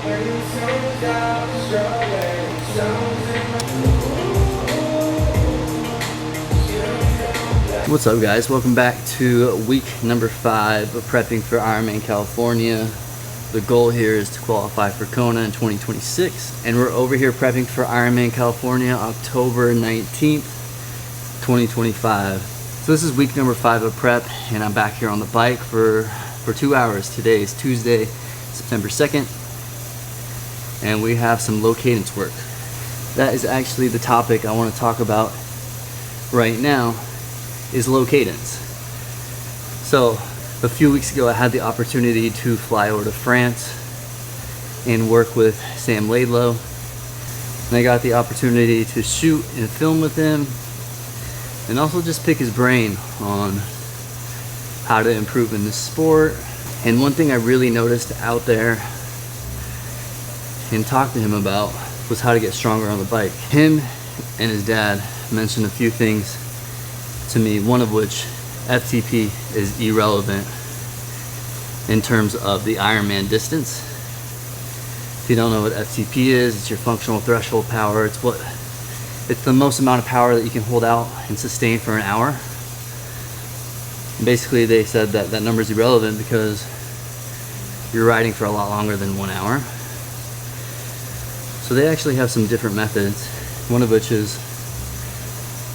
What's up, guys? Welcome back to week number 5 of Prepping for Ironman California. The goal here is to qualify for Kona in 2026, and we're over here prepping for Ironman California October 19th, 2025. So this is week number 5 of prep, and I'm back here on the bike for 2 hours. Today is Tuesday, September 2nd, and we have some low cadence work. That is actually the topic I want to talk about right now, is low cadence. So a few weeks ago I had the opportunity to fly over to France and work with Sam Laidlow, and I got the opportunity to shoot and film with him and also just pick his brain on how to improve in this sport. And one thing I really noticed out there and talked to him about was how to get stronger on the bike. Him and his dad mentioned a few things to me, one of which FTP is irrelevant in terms of the Ironman distance. If you don't know what FTP is, it's your functional threshold power. It's the most amount of power that you can hold out and sustain for an hour. And basically they said that that number is irrelevant because you're riding for a lot longer than 1 hour. So they actually have some different methods, one of which is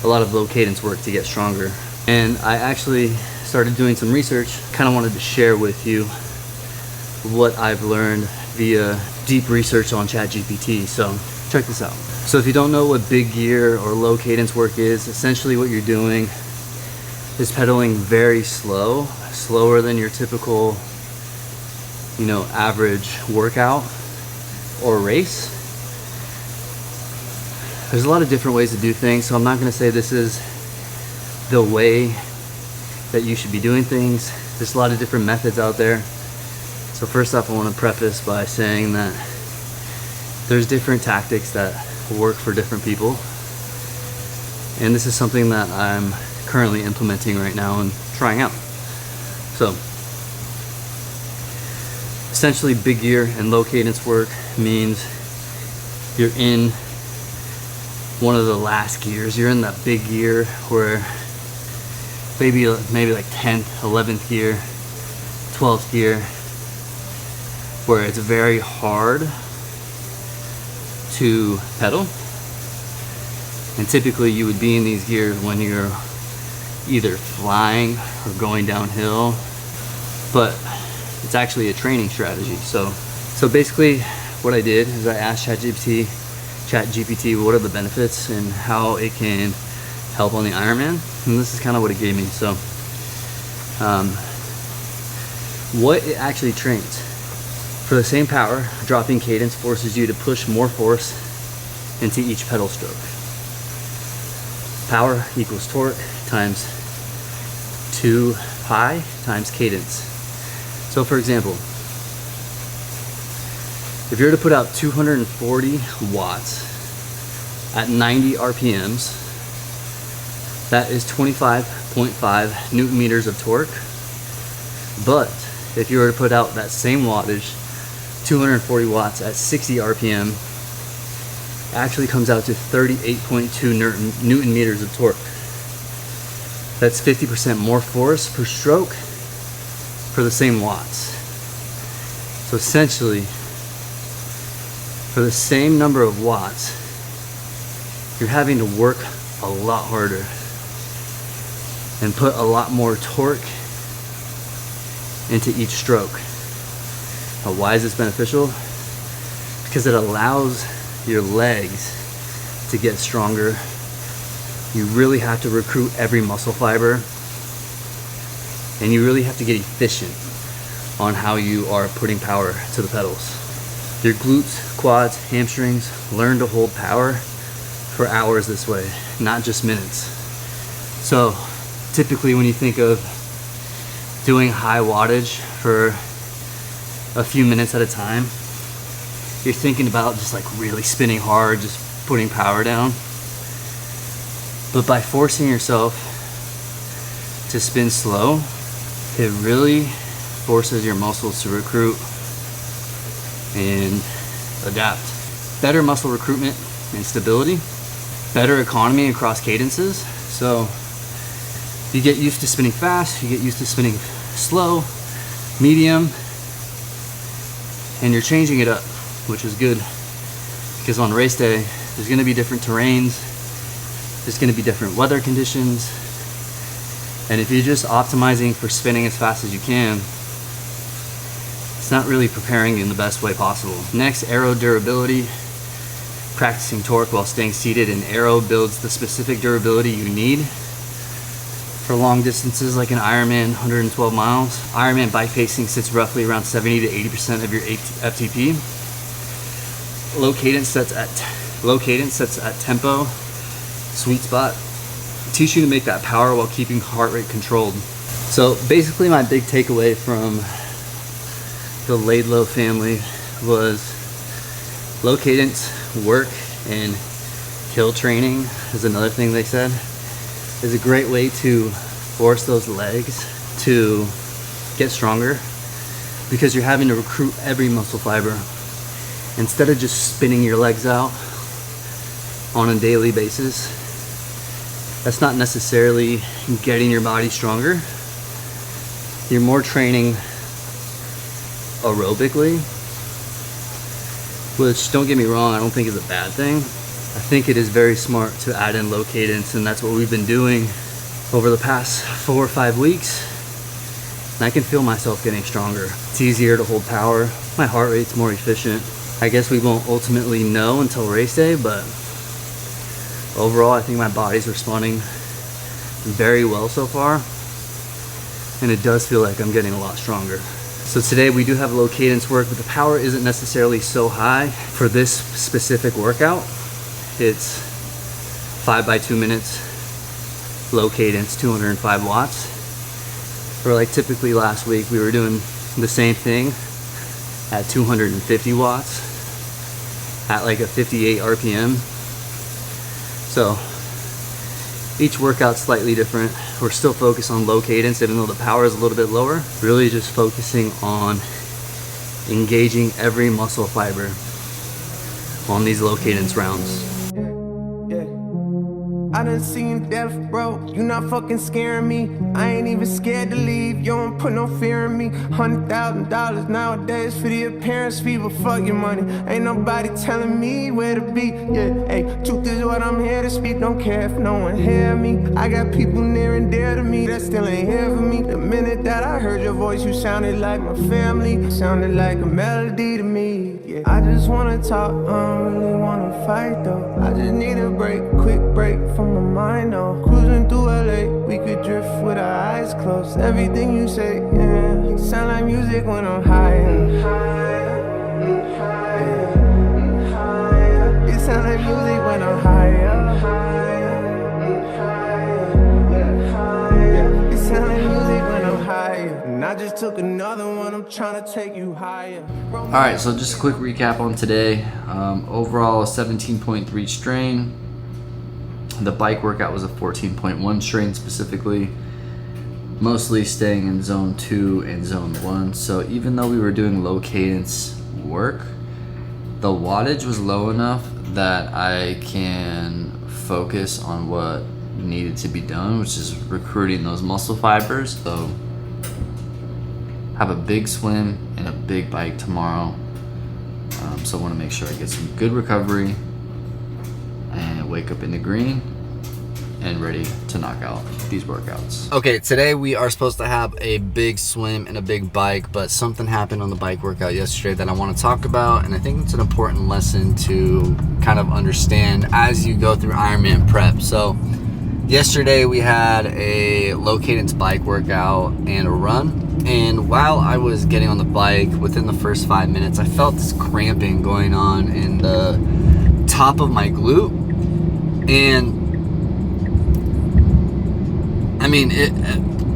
a lot of low cadence work to get stronger. And I actually started doing some research. Kind of wanted to share with you what I've learned via deep research on ChatGPT. So check this out. So if you don't know what big gear or low cadence work is, essentially what you're doing is pedaling very slow, slower than your typical, average workout or race. There's a lot of different ways to do things, so I'm not going to say this is the way that you should be doing things. There's a lot of different methods out there. So first off, I want to preface by saying that there's different tactics that work for different people, and this is something that I'm currently implementing right now and trying out. So essentially, big gear and low cadence work means you're in one of the last gears. You're in that big gear where maybe like 10th, 11th gear, 12th gear, where it's very hard to pedal. And typically you would be in these gears when you're either flying or going downhill, but it's actually a training strategy. So basically what I did is I asked ChatGPT what are the benefits and how it can help on the Ironman, and this is kind of what it gave me. So what it actually trains: for the same power, dropping cadence forces you to push more force into each pedal stroke. Power equals torque times 2 pi times cadence. So for example, if you're to put out 240 watts at 90 RPMs, that is 25.5 Newton meters of torque. But if you were to put out that same wattage, 240 watts at 60 RPM, it actually comes out to 38.2 Newton meters of torque. That's 50% more force per stroke for the same watts. So essentially, for the same number of watts, you're having to work a lot harder and put a lot more torque into each stroke. Now, why is this beneficial? Because it allows your legs to get stronger. You really have to recruit every muscle fiber, and you really have to get efficient on how you are putting power to the pedals. Your glutes, quads, hamstrings learn to hold power for hours this way, not just minutes. So typically when you think of doing high wattage for a few minutes at a time, you're thinking about just like really spinning hard, just putting power down. But by forcing yourself to spin slow, it really forces your muscles to recruit and adapt. Better muscle recruitment and stability, better economy across cadences. So you get used to spinning fast, you get used to spinning slow, medium, and you're changing it up, which is good, because on race day there's going to be different terrains, there's going to be different weather conditions, and if you're just optimizing for spinning as fast as you can, it's not really preparing you in the best way possible. Next, aero durability. Practicing torque while staying seated in aero builds the specific durability you need for long distances like an Ironman 112 miles. Ironman bike pacing sits roughly around 70 to 80% of your FTP. Low cadence sets at tempo, sweet spot. Teach you to make that power while keeping heart rate controlled. So basically my big takeaway from the Laidlow family was low cadence work and hill training is another thing they said is a great way to force those legs to get stronger, because you're having to recruit every muscle fiber instead of just spinning your legs out on a daily basis. That's not necessarily getting your body stronger. You're more training aerobically, which, don't get me wrong, I don't think is a bad thing. I think it is very smart to add in low cadence, and that's what we've been doing over the past 4 or 5 weeks. And I can feel myself getting stronger. It's easier to hold power. My heart rate's more efficient. I guess we won't ultimately know until race day, but overall I think my body's responding very well so far, and it does feel like I'm getting a lot stronger. So today we do have low cadence work, but the power isn't necessarily so high for this specific workout. It's 5 by 2 minutes, low cadence, 205 watts. Or like typically last week we were doing the same thing at 250 watts at like a 58 RPM. So each workout's slightly different. We're still focused on low cadence, even though the power is a little bit lower. Really just focusing on engaging every muscle fiber on these low cadence rounds. I done seen death, bro. You not fucking scaring me. I ain't even scared to leave. You don't put no fear in me. $100,000 nowadays for the appearance fee, but fuck your money. Ain't nobody telling me where to be. Yeah, hey, truth is what I'm here to speak. Don't care if no one hear me. I got people near and dear to me that still ain't here for me. The minute that I heard your voice, you sounded like my family. You sounded like a melody to me. Yeah, I just wanna talk. I don't really wanna fight though. I just need a break, quick break from my mind now. Cruising through LA, we could drift with our eyes closed. Everything you say, yeah, sound like music when I'm high. It sound like music when I'm higher. It sound like music when I'm higher. And I just took another one, I'm trying to take you higher. Alright, so just a quick recap on today. Overall, 17.3 strain. The bike workout was a 14.1 strain specifically, mostly staying in zone 2 and zone 1. So even though we were doing low cadence work, the wattage was low enough that I can focus on what needed to be done, which is recruiting those muscle fibers. So have a big swim and a big bike tomorrow. So I want to make sure I get some good recovery and wake up in the green and ready to knock out these workouts. Okay, today we are supposed to have a big swim and a big bike, but something happened on the bike workout yesterday that I want to talk about, and I think it's an important lesson to kind of understand as you go through Ironman prep. So yesterday we had a low cadence bike workout and a run, and while I was getting on the bike, within the first 5 minutes I felt this cramping going on in the top of my glute. And I mean,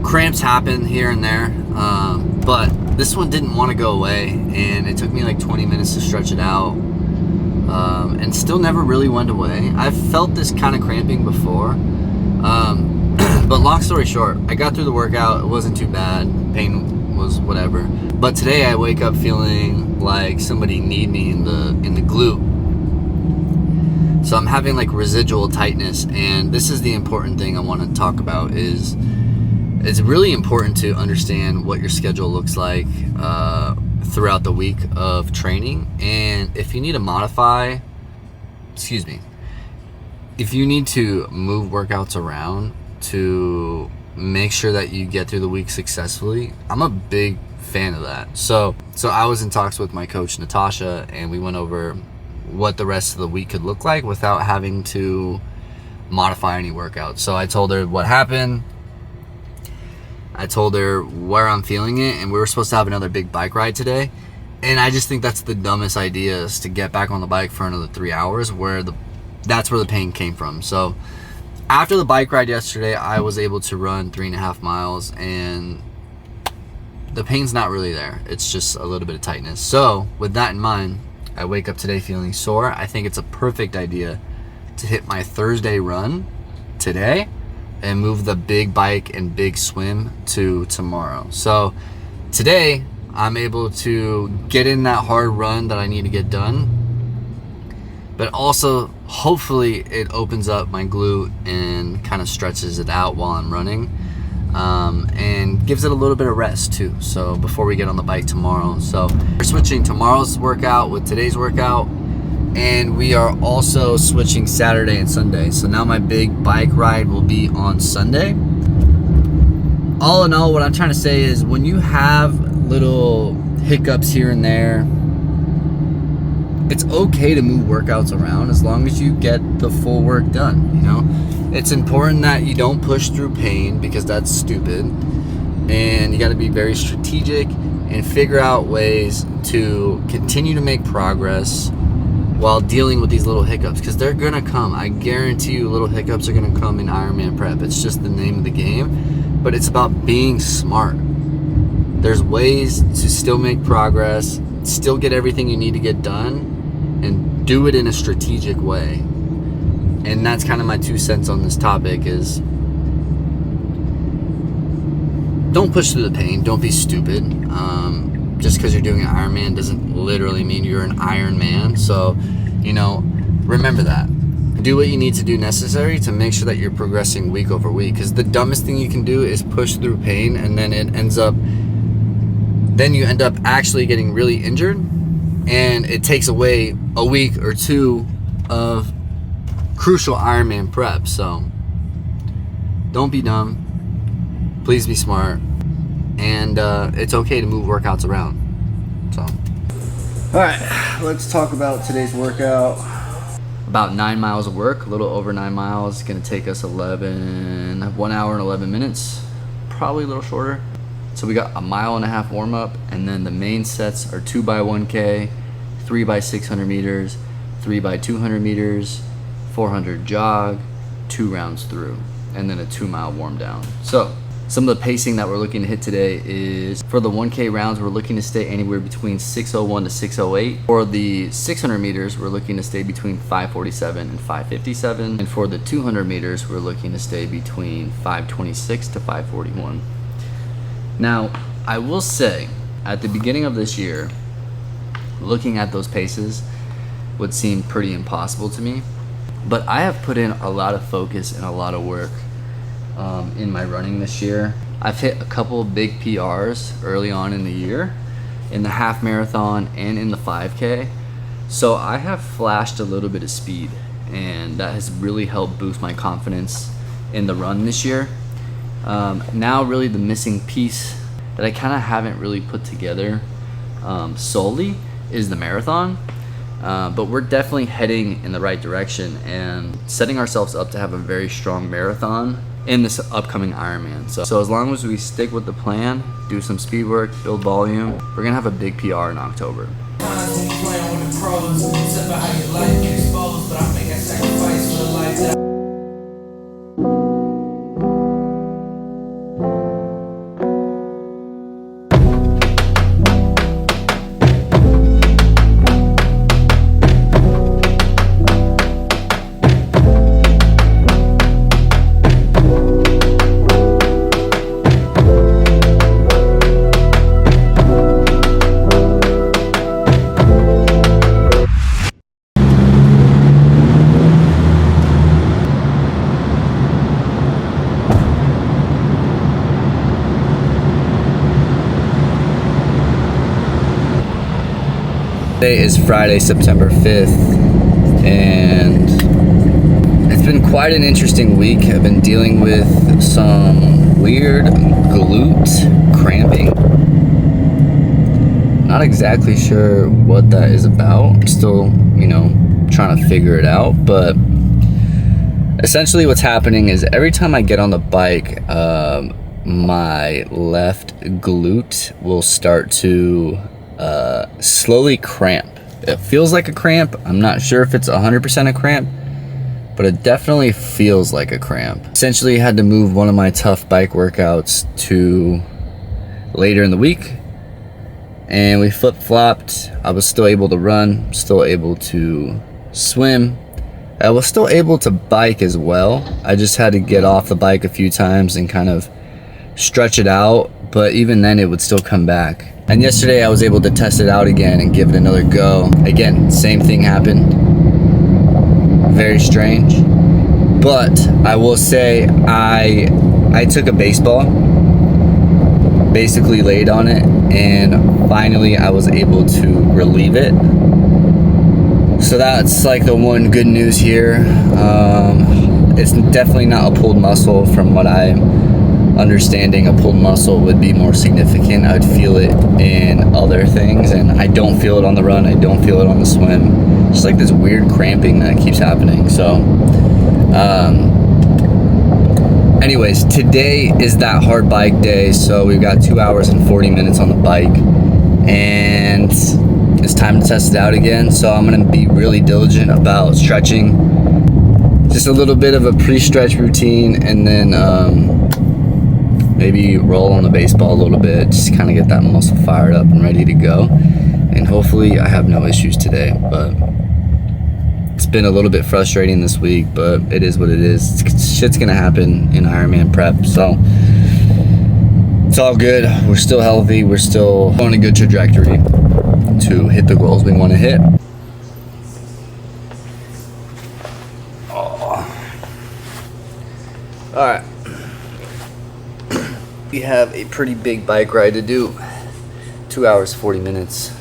cramps happen here and there, but this one didn't want to go away, and it took me like 20 minutes to stretch it out, and still never really went away. I've felt this kind of cramping before, but long story short, I got through the workout. It wasn't too bad. Pain was whatever. But today I wake up feeling like somebody need me in the glute. So I'm having like residual tightness, and this is the important thing I want to talk about. Is it's really important to understand what your schedule looks like throughout the week of training, and if you need to if you need to move workouts around to make sure that you get through the week successfully, I'm a big fan of that. So I was in talks with my coach Natasha, and we went over what the rest of the week could look like without having to modify any workouts. So I told her what happened, I told her where I'm feeling it, and we were supposed to have another big bike ride today. And I just think that's the dumbest idea, is to get back on the bike for another 3 hours that's where the pain came from. So after the bike ride yesterday, I was able to run 3.5 miles, and the pain's not really there. It's just a little bit of tightness. So with that in mind, I wake up today feeling sore. I think it's a perfect idea to hit my Thursday run today and move the big bike and big swim to tomorrow. So today I'm able to get in that hard run that I need to get done, but also hopefully it opens up my glute and kind of stretches it out while I'm running, and gives it a little bit of rest too. So before we get on the bike tomorrow, so we're switching tomorrow's workout with today's workout, and we are also switching Saturday and Sunday. So now my big bike ride will be on Sunday. All in all, what I'm trying to say is, when you have little hiccups here and there, it's okay to move workouts around as long as you get the full work done. You know, it's important that you don't push through pain, because that's stupid, and you got to be very strategic and figure out ways to continue to make progress while dealing with these little hiccups, because they're gonna come. I guarantee you little hiccups are gonna come in Ironman prep. It's just the name of the game, but it's about being smart. There's ways to still make progress, still get everything you need to get done, and do it in a strategic way. And that's kind of my 2 cents on this topic, is don't push through the pain. Don't be stupid. Just because you're doing an Ironman doesn't literally mean you're an Iron Man. So, you know, remember that. Do what you need to do necessary to make sure that you're progressing week over week. Because the dumbest thing you can do is push through pain, and then you end up actually getting really injured, and it takes away a week or 2 of crucial Ironman prep. So don't be dumb. Please be smart. And it's okay to move workouts around. So, all right, let's talk about today's workout. About 9 miles of work, a little over 9 miles. It's gonna take us 1 hour and 11 minutes, probably a little shorter. So we got a 1.5 mile warm up, and then the main sets are 2 by 1K, 3 by 600 meters, 3 by 200 meters, 400 jog, 2 rounds through, and then a 2 mile warm down. So some of the pacing that we're looking to hit today is, for the 1K rounds, we're looking to stay anywhere between 6:01 to 6:08. For the 600 meters, we're looking to stay between 5:47 and 5:57. And for the 200 meters, we're looking to stay between 5:26 to 5:41. Now, I will say, at the beginning of this year, looking at those paces would seem pretty impossible to me. But I have put in a lot of focus and a lot of work in my running this year. I've hit a couple of big PRs early on in the year, in the half marathon and in the 5K. So I have flashed a little bit of speed, and that has really helped boost my confidence in the run this year. Now really the missing piece that I kind of haven't really put together solely is the marathon. But we're definitely heading in the right direction and setting ourselves up to have a very strong marathon in this upcoming Ironman. So as long as we stick with the plan, do some speed work, build volume, we're gonna have a big PR in October. Today is Friday, September 5th, and it's been quite an interesting week. I've been dealing with some weird glute cramping. Not exactly sure what that is about. I'm still, trying to figure it out, but essentially what's happening is every time I get on the bike, my left glute will start to slowly cramp. It feels like a cramp. I'm not sure if it's 100% a cramp, but it definitely feels like a cramp. Essentially had to move one of my tough bike workouts to later in the week, and we flip-flopped. I was still able to run, still able to swim. I was still able to bike as well. I just had to get off the bike a few times and kind of stretch it out, but even then it would still come back. And yesterday I was able to test it out again and give it another go. Again, same thing happened. Very strange. But I will say I took a baseball, basically laid on it, and finally I was able to relieve it. So that's like the one good news here. It's definitely not a pulled muscle. From what I'm understanding, a pulled muscle would be more significant. I'd feel it in other things, and I don't feel it on the run. I don't feel it on the swim. Just like this weird cramping that keeps happening. So anyways, today is that hard bike day. So we've got 2 hours and 40 minutes on the bike, and it's time to test it out again. So I'm gonna be really diligent about stretching, just a little bit of a pre-stretch routine, and then maybe roll on the baseball a little bit, just kind of get that muscle fired up and ready to go. And hopefully I have no issues today, but it's been a little bit frustrating this week, but it is what it is. Shit's gonna happen in Ironman prep, so it's all good. We're still healthy. We're still on a good trajectory to hit the goals we want to hit. All right, we have a pretty big bike ride to do. 2 hours 40 minutes,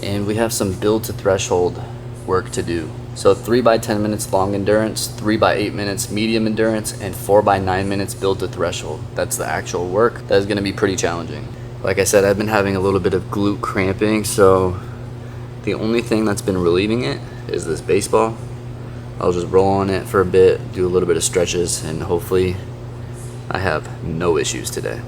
and we have some build to threshold work to do. So 3 by 10 minutes long endurance, 3 by 8 minutes medium endurance, and 4 by 9 minutes build to threshold. That's the actual work. That is going to be pretty challenging. Like I said, I've been having a little bit of glute cramping, so the only thing that's been relieving it is this baseball. I'll just roll on it for a bit, do a little bit of stretches, and hopefully I have no issues today.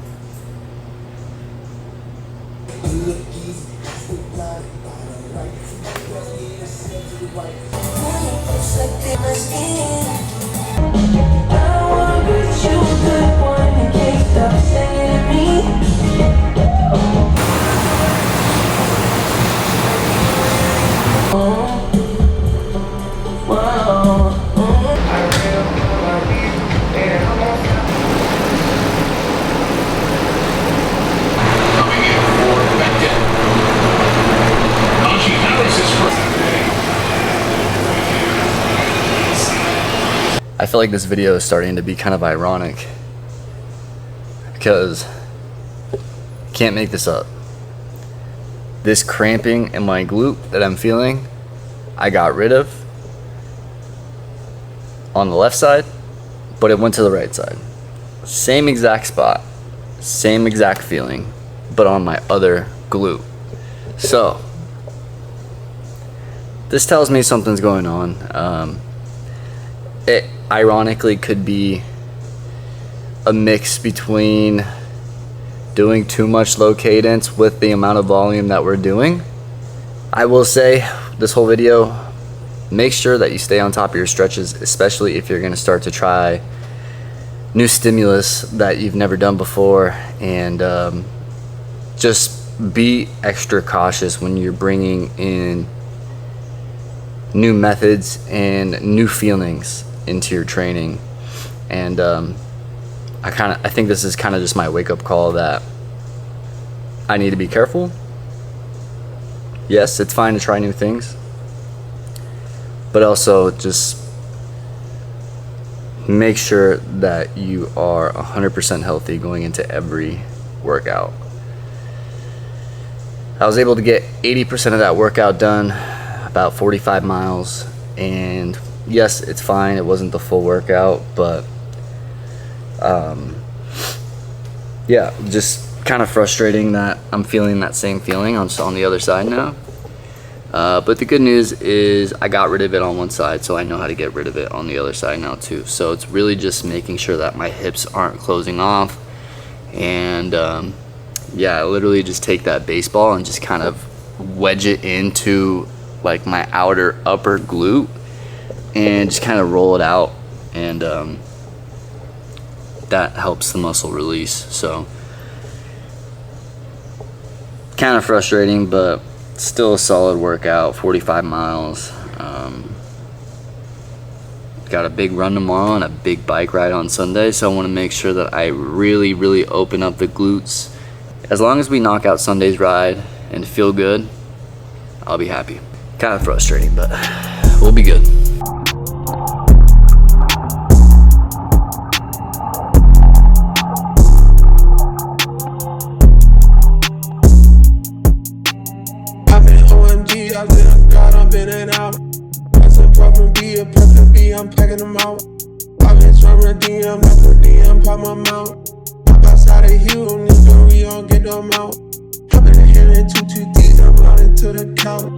I feel like this video is starting to be kind of ironic because can't make this up. This cramping in my glute that I'm feeling, I got rid of on the left side, but it went to the right side. Same exact spot, same exact feeling, but on my other glute. So this tells me something's going on. It ironically could be a mix between doing too much low cadence with the amount of volume that we're doing. I will say this whole video, make sure that you stay on top of your stretches, especially if you're going to start to try new stimulus that you've never done before, and just be extra cautious when you're bringing in new methods and new feelings into your training. And I think this is kind of just my wake-up call that I need to be careful. Yes, it's fine to try new things, but also just make sure that you are 100% healthy going into every workout. I was able to get 80% of that workout done, about 45 miles. And yes, it's fine. It wasn't the full workout, but yeah, just kind of frustrating that I'm feeling that same feeling on the other side now. But the good news is I got rid of it on one side, so I know how to get rid of it on the other side now too. So it's really just making sure that my hips aren't closing off. And yeah, I literally just take that baseball and just kind of wedge it into like my outer upper glute and just kind of roll it out, and that helps the muscle release. So kind of frustrating, but still a solid workout. 45 miles. Got a big run tomorrow and a big bike ride on Sunday, so I want to make sure that I really open up the glutes. As long as we knock out Sunday's ride and feel good, I'll be happy. Kind of frustrating, but we'll be good. I've been a god, I've been and out. That's a problem, be a perfect B, I'm packing them out. I've been trying to DM, not for DM, pop my mouth. Hop outside of Hugh, nigga, we all get them out. I've been hitting 2 deep, I'm out into the couch.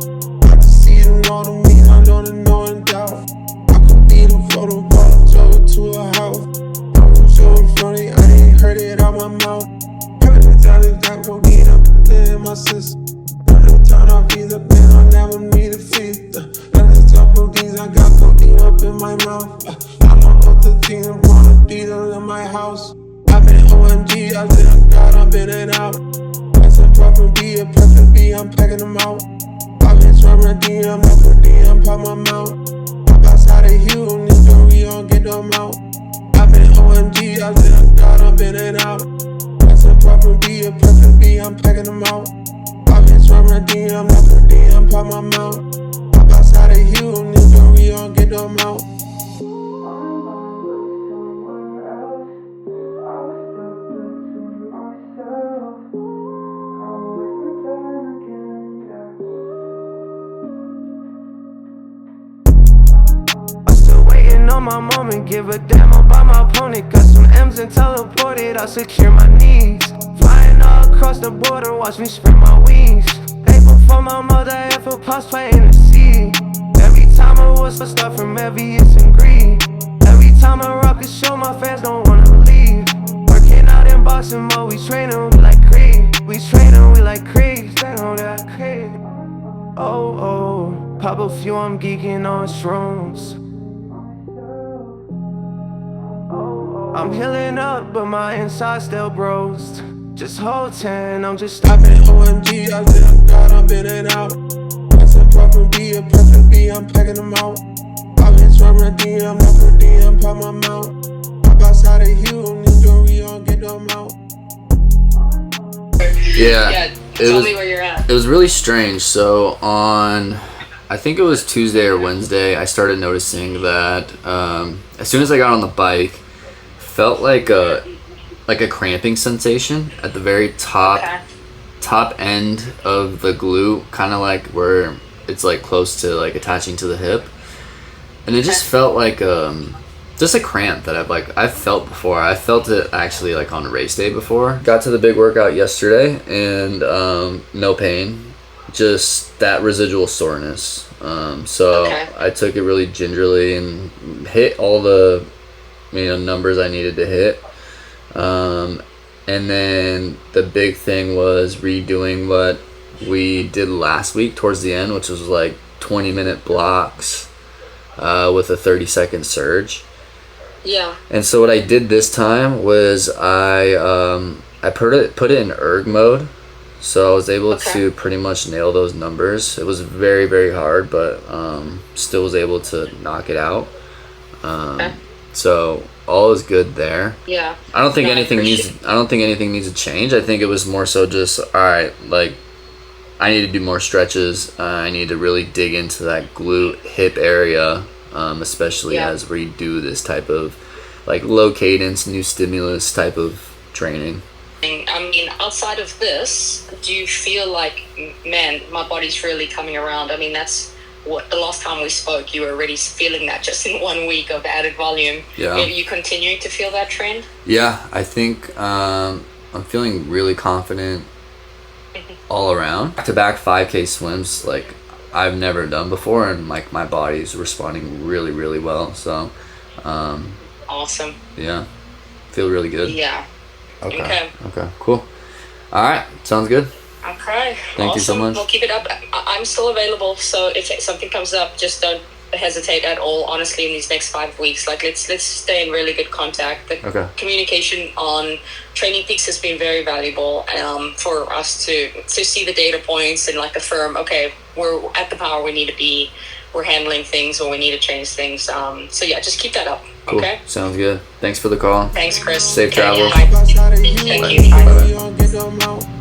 Got to see them all the meat, I know the no in doubt. I could be the photo box over to a house. I was so funny, I ain't heard it out my mouth. Having the time to got codeine, I'm in my system. Turn off either man, I'll never need a feed. Let's talk proteins, I got codeine up in my mouth. I'm on other things, I'm on a dealer in my house. I've been OMG, I've been a god, I've been and out. That's a proper B, a perfect B, I'm packing them out. I've been trying to DM, not for DM, pop my mouth. Hop outside of Hugh, nigga, we all get them out. I've been OMG, I've been a god, I've been and out. That's a proper B, a perfect B, I'm packing them out. From a DM, not for DM, pop my mouth. Hop outside of Hugh, nigga, we all get them out. I'm still waiting on my moment, give a damn about my opponent. Got some M's and teleported, I'll secure my knees. Flying all across the border, watch me spread my wings. For my mother, and for pops playing the sea. Every time I was stuff from envious and greed. Every time I rock a show, my fans don't wanna leave. Working out in boxing mode, we trainin', we like Creed. We trainin', we like Creed. They know that Creed. Oh, pop a few, I'm geeking on shrooms. I'm healing up, but my inside still bruised. Just hold 10, I'm just stopping. OMG, I've been a god, I've been and out. That's a proper B, a perfect B, I'm packing them out. I've been trying to DM, not for DM, pop my mouth. Hop outside of Hugh, nigga, we all get them out. Yeah, tell me where you're at. It was really strange. So on, I think it was Tuesday or Wednesday, I started noticing that as soon as I got on the bike, felt like a cramping sensation at the very top end of the glute, kind of like where it's like close to like attaching to the hip, and it just felt like just a cramp that I've felt before. I felt it actually like on a race day before. Got to the big workout yesterday and no pain, just that residual soreness. So I took it really gingerly and hit all the numbers I needed to hit. And then the big thing was redoing what we did last week towards the end, which was like 20-minute blocks with a 30-second surge. Yeah. And so what I did this time was I put it in erg mode, so I was able to pretty much nail those numbers. It was very, very hard, but still was able to knock it out. So all is good there. Yeah. I don't think anything needs to change. I think it was more so just, all right, like I need to do more stretches. I need to really dig into that glute hip area, especially as we do this type of like low cadence, new stimulus type of training. I mean, outside of this, do you feel like, man, my body's really coming around? I mean, that's what the last time we spoke, you were already feeling that just in 1 week of added volume. Yeah. Are you continuing to feel that trend? Yeah, I think I'm feeling really confident all around. Back-to-back 5K swims, like I've never done before, and like my body's responding really, really well. So, Awesome. yeah, feel really good. Yeah. Okay, cool. All right, sounds good. Okay. Thank you so much. We'll keep it up. I'm still available, so if something comes up, just don't hesitate at all. Honestly, in these next 5 weeks, like let's stay in really good contact. The communication on Training Peaks has been very valuable for us to see the data points and like affirm, okay, we're at the power we need to be. We're handling things, or we need to change things. So yeah, just keep that up. Cool. Okay. Sounds good. Thanks for the call. Thanks, Chris. Safe Okay, travels. bye. Thank you. Bye. Bye.